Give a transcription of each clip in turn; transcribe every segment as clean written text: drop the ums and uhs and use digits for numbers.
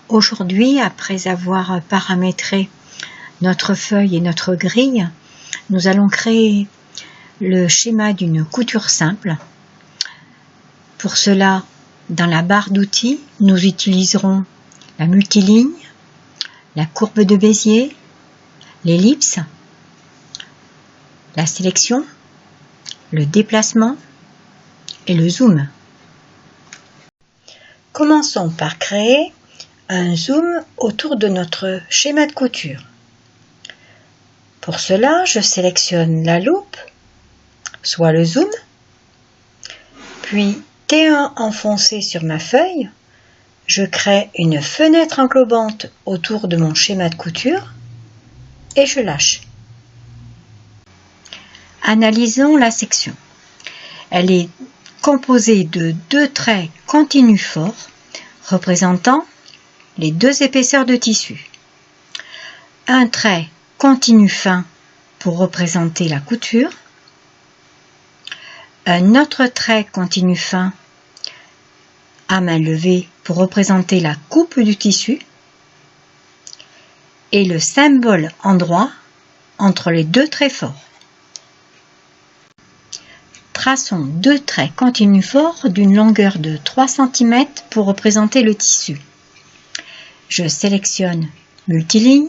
Aujourd'hui, après avoir paramétré notre feuille et notre grille, nous allons créer le schéma d'une couture simple. Pour cela, dans la barre d'outils, nous utiliserons la multiligne, la courbe de Bézier, l'ellipse, la sélection, le déplacement et le zoom. Commençons par créer un zoom autour de notre schéma de couture. Pour cela, je sélectionne la loupe, soit le zoom, puis T1 enfoncé sur ma feuille, je crée une fenêtre englobante autour de mon schéma de couture et je lâche. Analysons la section. Elle est composée de deux traits continus forts représentant les deux épaisseurs de tissu. Un trait continu fin pour représenter la couture, un autre trait continu fin à main levée pour représenter la coupe du tissu et le symbole endroit entre les deux traits forts. Traçons deux traits continus forts d'une longueur de 3 cm pour représenter le tissu. Je sélectionne multiligne,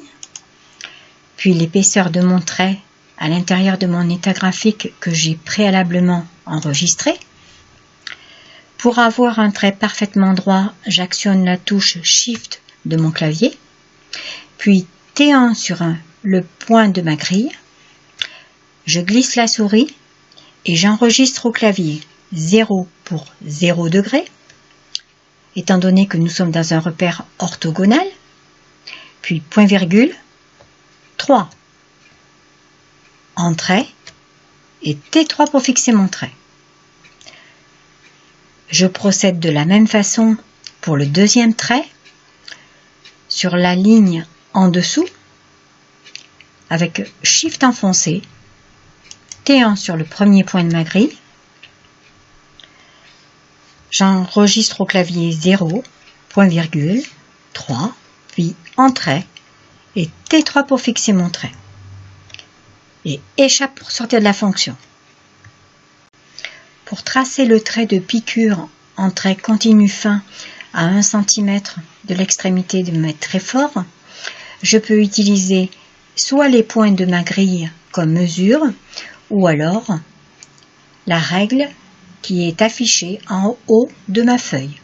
puis l'épaisseur de mon trait à l'intérieur de mon état graphique que j'ai préalablement enregistré. Pour avoir un trait parfaitement droit, j'actionne la touche Shift de mon clavier, puis T1 sur le point de ma grille. Je glisse la souris et j'enregistre au clavier 0 pour 0 degré, étant donné que nous sommes dans un repère orthogonal, puis point virgule, 3, entrée, et T3 pour fixer mon trait. Je procède de la même façon pour le deuxième trait, sur la ligne en dessous, avec Shift enfoncé, T1 sur le premier point de ma grille, j'enregistre au clavier 0, point virgule, 3, puis entrée, et T3 pour fixer mon trait. Et échappe pour sortir de la fonction. Pour tracer le trait de piqûre en trait continu fin à 1 cm de l'extrémité de mes traits forts, je peux utiliser soit les points de ma grille comme mesure, ou alors la règle qui est affichée en haut de ma feuille.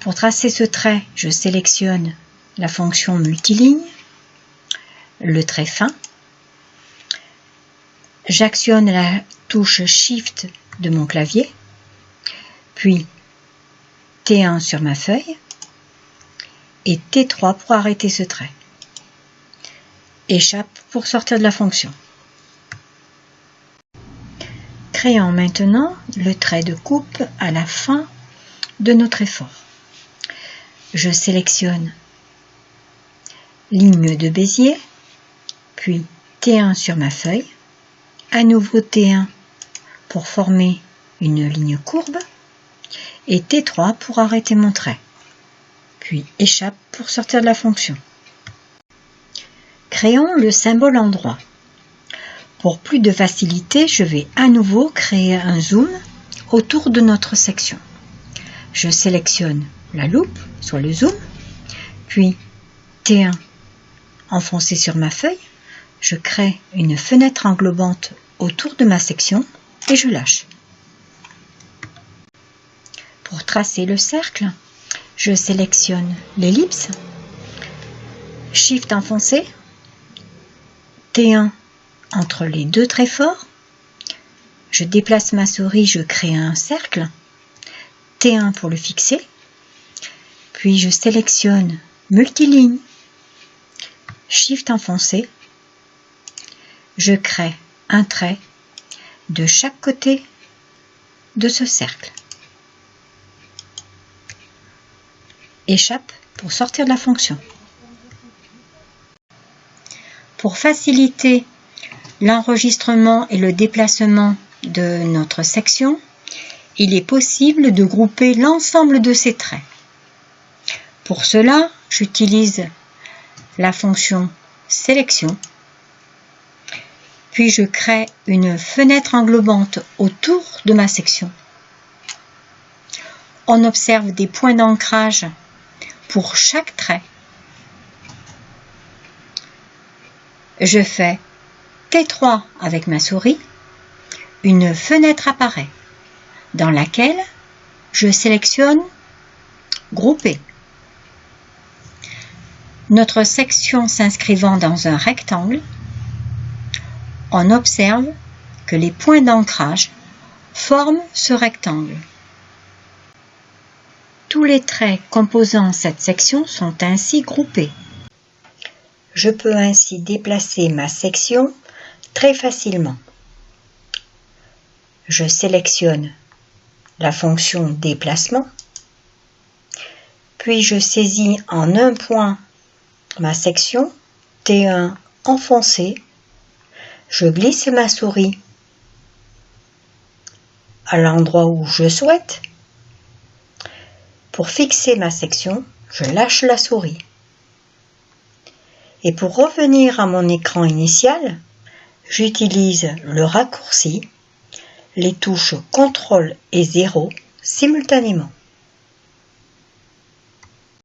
Pour tracer ce trait, je sélectionne la fonction multiligne, le trait fin, j'actionne la touche Shift de mon clavier, puis T1 sur ma feuille et T3 pour arrêter ce trait. Échappe pour sortir de la fonction. Créons maintenant le trait de coupe à la fin de notre effort. Je sélectionne ligne de Bézier, puis T1 sur ma feuille, à nouveau T1 pour former une ligne courbe et T3 pour arrêter mon trait, puis échappe pour sortir de la fonction. Créons le symbole endroit. Pour plus de facilité, je vais à nouveau créer un zoom autour de notre section. Je sélectionne la loupe, soit le zoom, puis T1 enfoncé sur ma feuille, je crée une fenêtre englobante autour de ma section et je lâche. Pour tracer le cercle, je sélectionne l'ellipse, Shift enfoncé, T1 entre les deux traits forts, je déplace ma souris, je crée un cercle, T1 pour le fixer, puis je sélectionne multiligne, Shift enfoncé, je crée un trait de chaque côté de ce cercle. Échappe pour sortir de la fonction. Pour faciliter l'enregistrement et le déplacement de notre section, il est possible de grouper l'ensemble de ces traits. Pour cela, j'utilise la fonction sélection, puis je crée une fenêtre englobante autour de ma section. On observe des points d'ancrage pour chaque trait. Je fais T3 avec ma souris, une fenêtre apparaît dans laquelle je sélectionne Grouper. Notre section s'inscrivant dans un rectangle, on observe que les points d'ancrage forment ce rectangle. Tous les traits composant cette section sont ainsi groupés. Je peux ainsi déplacer ma section très facilement. Je sélectionne la fonction déplacement, puis je saisis en un point ma section, T1 enfoncé, je glisse ma souris à l'endroit où je souhaite. Pour fixer ma section, je lâche la souris. Et pour revenir à mon écran initial, j'utilise le raccourci, les touches CTRL et 0 simultanément.